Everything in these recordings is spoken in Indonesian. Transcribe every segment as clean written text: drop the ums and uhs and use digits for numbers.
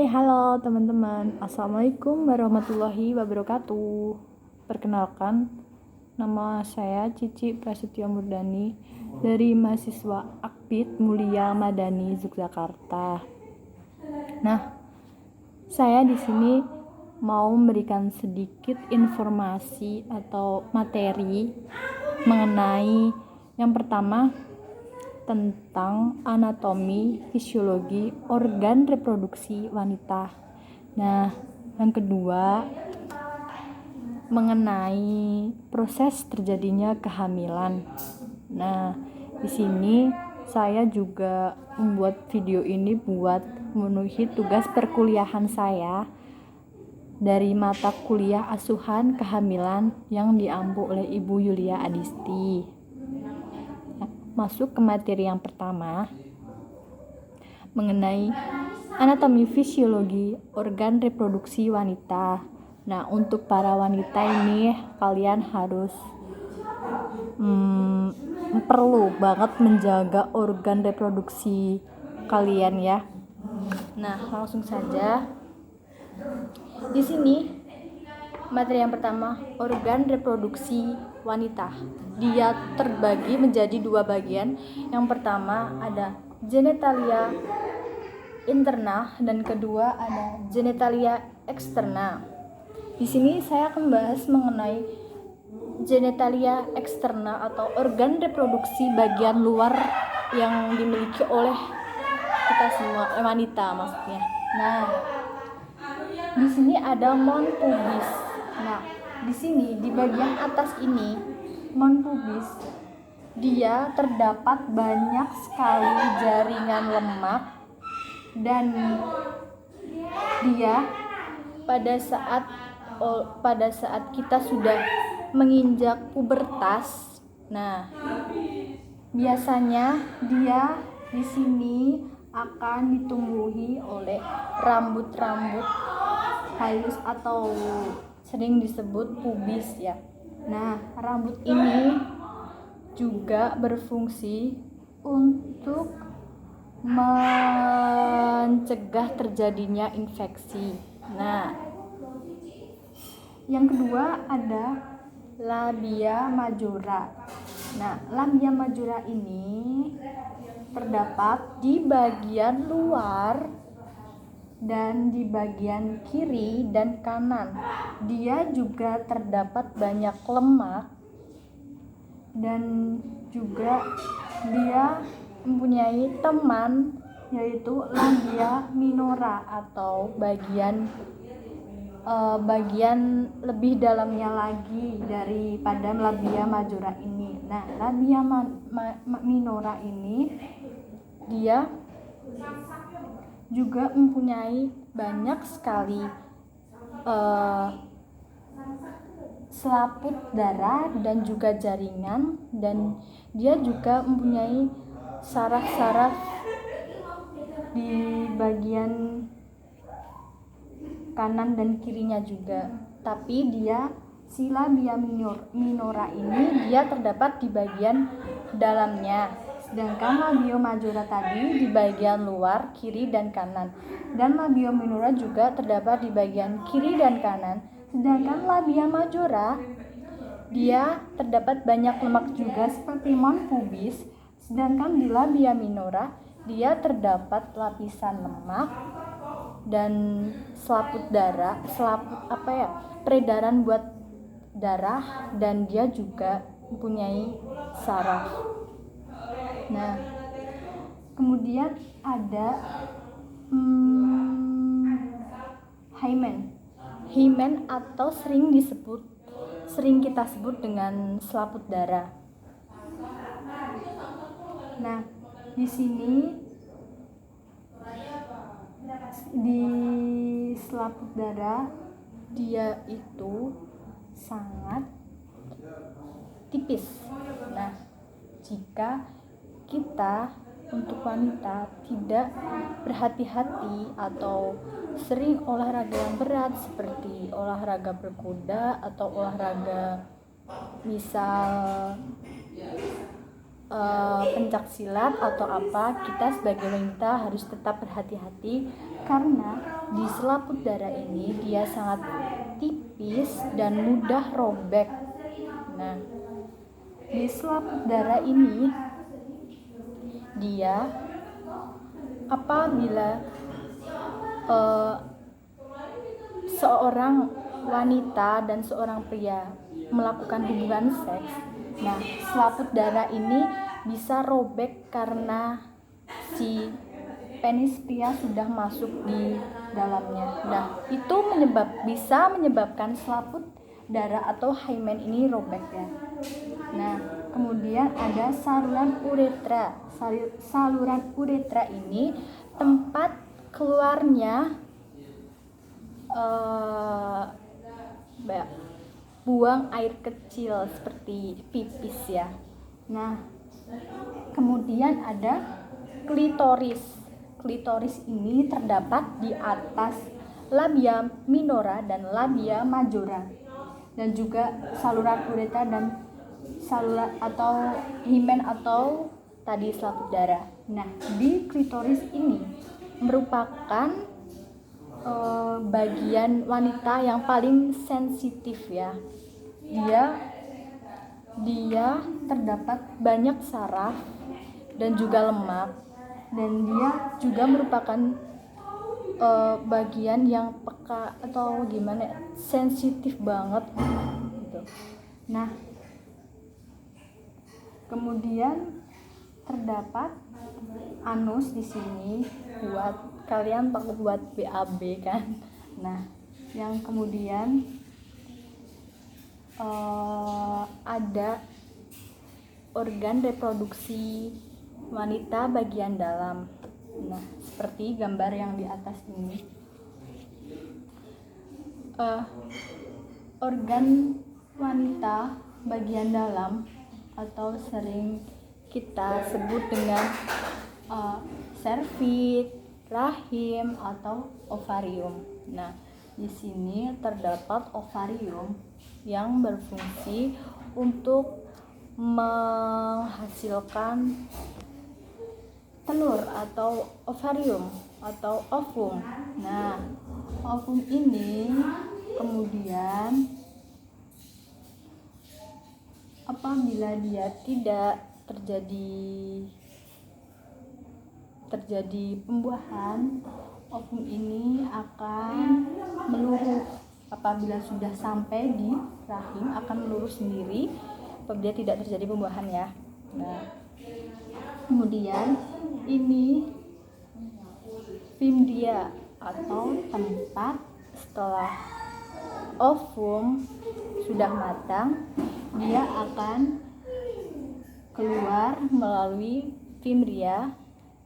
Halo teman-teman. Assalamualaikum warahmatullahi wabarakatuh. Perkenalkan, nama saya Cici Prasetyo Murdani dari mahasiswa Akbid Mulia Madani Yogyakarta. Nah, saya di sini mau memberikan sedikit informasi atau materi mengenai yang pertama tentang anatomi, fisiologi, organ reproduksi wanita. Nah, yang kedua mengenai proses terjadinya kehamilan. Nah, di sini saya juga membuat video ini buat memenuhi tugas perkuliahan saya dari mata kuliah asuhan kehamilan yang diampu oleh Ibu Yulia Adisti. Masuk ke materi yang pertama mengenai anatomi fisiologi organ reproduksi wanita. Nah, untuk para wanita ini kalian harus perlu banget menjaga organ reproduksi kalian ya. Nah, langsung saja. Di sini materi yang pertama, organ reproduksi wanita. Dia terbagi menjadi dua bagian. Yang pertama ada genitalia interna dan kedua ada genitalia eksterna. Di sini saya akan bahas mengenai genitalia eksterna atau organ reproduksi bagian luar yang dimiliki oleh kita semua, wanita maksudnya. Nah, di sini ada mons pubis. Nah, di sini di bagian atas ini mons pubis, dia terdapat banyak sekali jaringan lemak dan dia pada saat kita sudah menginjak pubertas, nah biasanya dia di sini akan ditumbuhi oleh rambut-rambut halus atau sering disebut pubis ya. Nah, rambut ini juga berfungsi untuk mencegah terjadinya infeksi. Nah, yang kedua ada labia majora. Nah, labia majora ini terdapat di bagian luar dan di bagian kiri dan kanan. Dia juga terdapat banyak lemak dan juga dia mempunyai teman yaitu labia minora atau bagian lebih dalamnya lagi daripada labia majora ini. Nah, labia minora ini dia juga mempunyai banyak sekali selaput darah dan juga jaringan, dan dia juga mempunyai saraf-saraf di bagian kanan dan kirinya juga. Tapi si labia minora ini dia terdapat di bagian dalamnya, sedangkan labia majora tadi di bagian luar kiri dan kanan, dan labia minora juga terdapat di bagian kiri dan kanan. Sedangkan labia majora dia terdapat banyak lemak juga seperti mons pubis, sedangkan di labia minora dia terdapat lapisan lemak dan peredaran buat darah, dan dia juga mempunyai saraf. Nah, kemudian ada hymen atau sering kita sebut dengan selaput darah. Nah, di sini di selaput darah dia itu sangat tipis. Nah, jika kita untuk wanita tidak berhati-hati atau sering olahraga yang berat seperti olahraga berkuda atau olahraga misal pencak silat atau apa, kita sebagai wanita harus tetap berhati-hati karena di selaput darah ini dia sangat tipis dan mudah robek. Nah, di selaput darah ini dia apabila seorang wanita dan seorang pria melakukan hubungan seks, nah selaput darah ini bisa robek karena si penis pria sudah masuk di dalamnya. Nah, itu bisa menyebabkan selaput darah atau hymen ini robek ya. Nah, kemudian ada saluran uretra. Saluran uretra ini tempat keluarnya buang air kecil seperti pipis ya. Nah, kemudian ada klitoris. Klitoris ini terdapat di atas labia minora dan labia majora, dan juga saluran uretra dan saluran atau himen atau tadi selaput darah. Nah, di klitoris ini merupakan bagian wanita yang paling sensitif ya. Dia terdapat banyak saraf dan juga lemak, dan dia juga merupakan bagian yang peka atau gimana, sensitif banget gitu. Nah, kemudian terdapat anus di sini buat kalian takut buat BAB kan. Nah, yang kemudian ada organ reproduksi wanita bagian dalam. Nah, seperti gambar yang di atas ini. Organ wanita bagian dalam atau sering kita sebut dengan serviks, rahim atau ovarium. Nah, di sini terdapat ovarium yang berfungsi untuk menghasilkan telur atau ovarium atau ovum. Nah, ovum ini kemudian apabila dia tidak terjadi pembuahan, ovum ini akan meluruh. Apabila sudah sampai di rahim akan meluruh sendiri apabila tidak terjadi pembuahan ya. Nah, kemudian ini fimdia atau tempat setelah ovum sudah matang, dia akan keluar melalui fimria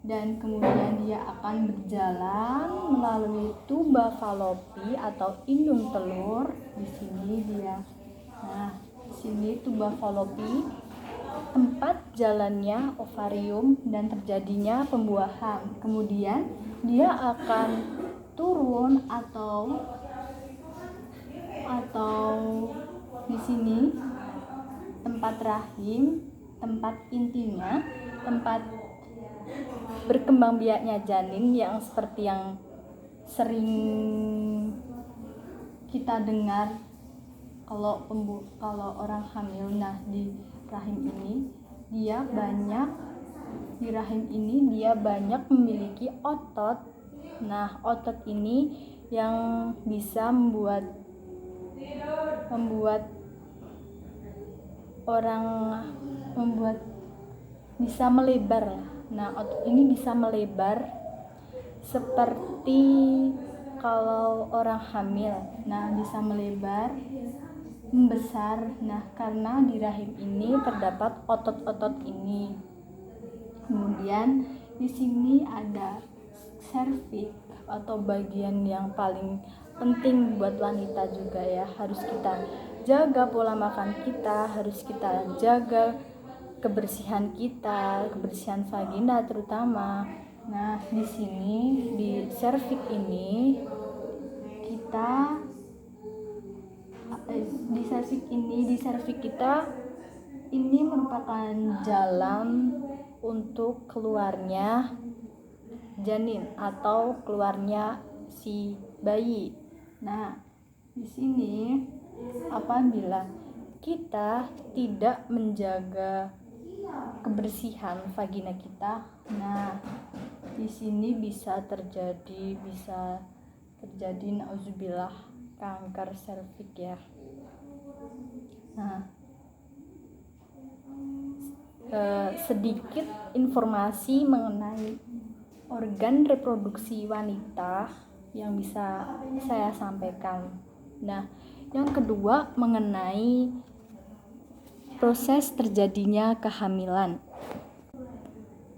dan kemudian dia akan berjalan melalui tuba falopi atau indung telur. Di sini dia. Nah, di sini tuba falopi, tempat jalannya ovarium dan terjadinya pembuahan. Kemudian dia akan turun atau di sini tempat rahim, tempat intinya, tempat berkembang biaknya janin yang seperti yang sering kita dengar kalau orang hamil. Nah, di rahim ini dia banyak memiliki otot. Nah, otot ini yang bisa membuat bisa melebar. Nah, otot ini bisa melebar seperti kalau orang hamil. Nah, bisa melebar, membesar. Nah, karena di rahim ini terdapat otot-otot ini. Kemudian di sini ada serviks atau bagian yang paling penting buat wanita juga ya. Harus kita jaga pola makan kita, harus kita jaga kebersihan kita, kebersihan vagina terutama. Nah, di sini di serviks ini di serviks kita ini merupakan jalan untuk keluarnya janin atau keluarnya si bayi. Nah, di sini apabila kita tidak menjaga kebersihan vagina kita, nah di sini bisa terjadi nauzubillah kanker serviks ya. Nah, sedikit informasi mengenai organ reproduksi wanita yang bisa saya sampaikan. Nah, yang kedua mengenai proses terjadinya kehamilan.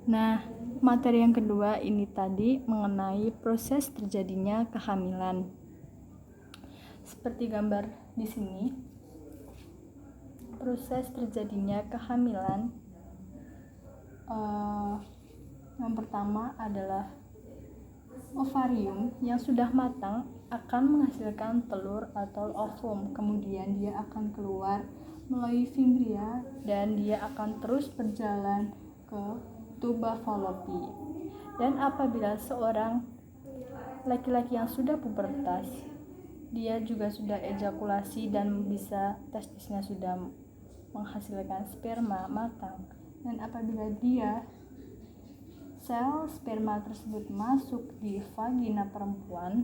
Nah, materi yang kedua ini tadi mengenai proses terjadinya kehamilan. Seperti gambar di sini, proses terjadinya kehamilan yang pertama adalah ovarium yang sudah matang akan menghasilkan telur atau ovum. Kemudian dia akan keluar melalui fimbria dan dia akan terus berjalan ke tuba fallopi. Dan apabila seorang laki-laki yang sudah pubertas, dia juga sudah ejakulasi dan bisa testisnya sudah menghasilkan sperma matang. Dan apabila dia sel sperma tersebut masuk di vagina perempuan,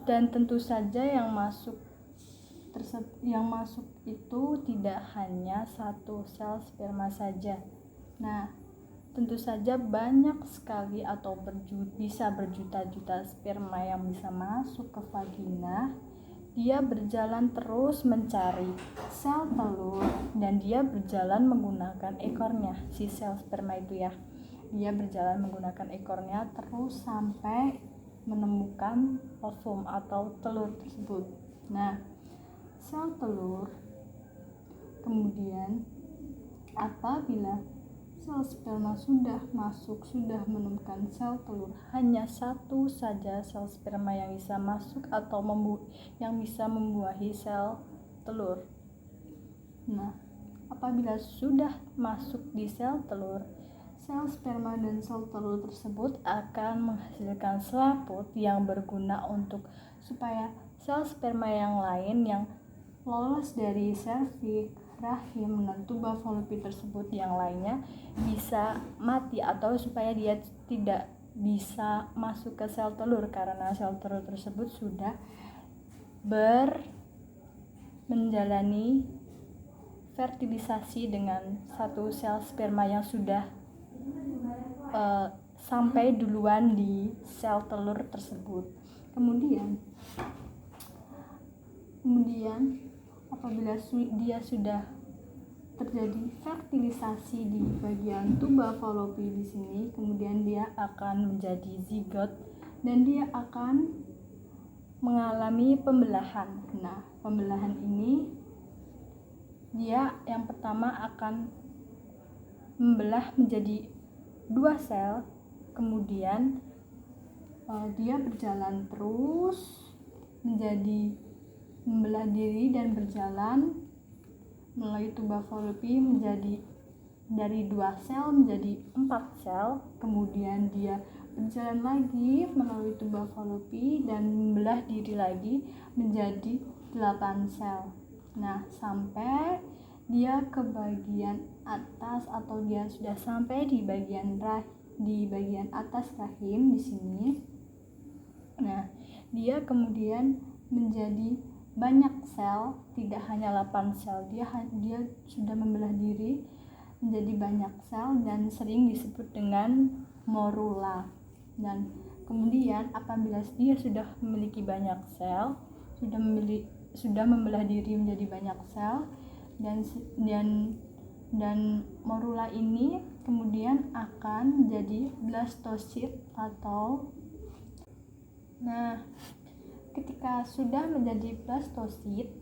dan tentu saja yang masuk itu tidak hanya satu sel sperma saja. Nah, tentu saja banyak sekali atau bisa berjuta-juta sperma yang bisa masuk ke vagina. Dia berjalan terus mencari sel telur dan dia berjalan menggunakan ekornya, si sel sperma itu ya. Dia berjalan menggunakan ekornya terus sampai menemukan ovum atau telur tersebut. Nah, sel telur kemudian apabila sel sperma sudah masuk, sudah menemukan sel telur, hanya satu saja sel sperma yang bisa masuk atau yang bisa membuahi sel telur. Nah, apabila sudah masuk di sel telur, sel sperma dan sel telur tersebut akan menghasilkan selaput yang berguna supaya sel sperma yang lain yang lolos dari serviks, rahim, dan tuba fallopi tersebut yang lainnya bisa mati atau supaya dia tidak bisa masuk ke sel telur karena sel telur tersebut sudah menjalani fertilisasi dengan satu sel sperma yang sudah sampai duluan di sel telur tersebut. Kemudian apabila dia sudah terjadi fertilisasi di bagian tuba fallopi di sini, kemudian dia akan menjadi zigot dan dia akan mengalami pembelahan. Nah, pembelahan ini dia yang pertama akan membelah menjadi 2 sel, kemudian dia berjalan terus menjadi membelah diri dan berjalan melalui tuba fallopi menjadi dari 2 sel menjadi 4 sel, kemudian dia berjalan lagi melalui tuba fallopi dan membelah diri lagi menjadi 8 sel. Nah, sampai dia ke bagian atas atau dia sudah sampai di bagian atas rahim di sini. Nah, dia kemudian menjadi banyak sel, tidak hanya 8 sel. Dia sudah membelah diri menjadi banyak sel dan sering disebut dengan morula. Dan kemudian apabila dia sudah memiliki banyak sel, sudah membelah diri menjadi banyak sel dan morula ini kemudian akan menjadi blastosit ketika sudah menjadi blastosit,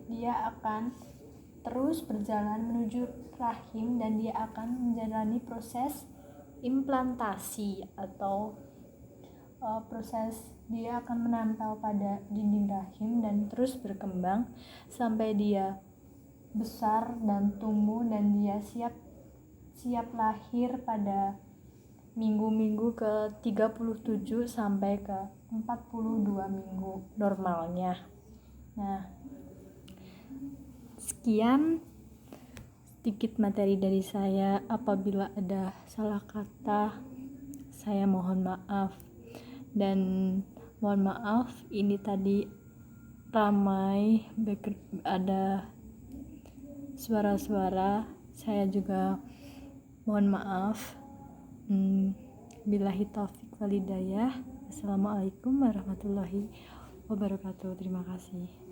dia akan terus berjalan menuju rahim dan dia akan menjalani proses implantasi atau proses dia akan menempel pada dinding rahim dan terus berkembang sampai dia besar dan tumbuh, dan dia siap lahir pada minggu-minggu ke 37 sampai ke 42 minggu normalnya. Nah, sekian sedikit materi dari saya. Apabila ada salah kata, saya mohon maaf. Dan mohon maaf, ini tadi ramai, ada suara-suara. Saya juga mohon maaf. Billahi taufik walhidayah. Assalamualaikum warahmatullahi wabarakatuh. Terima kasih.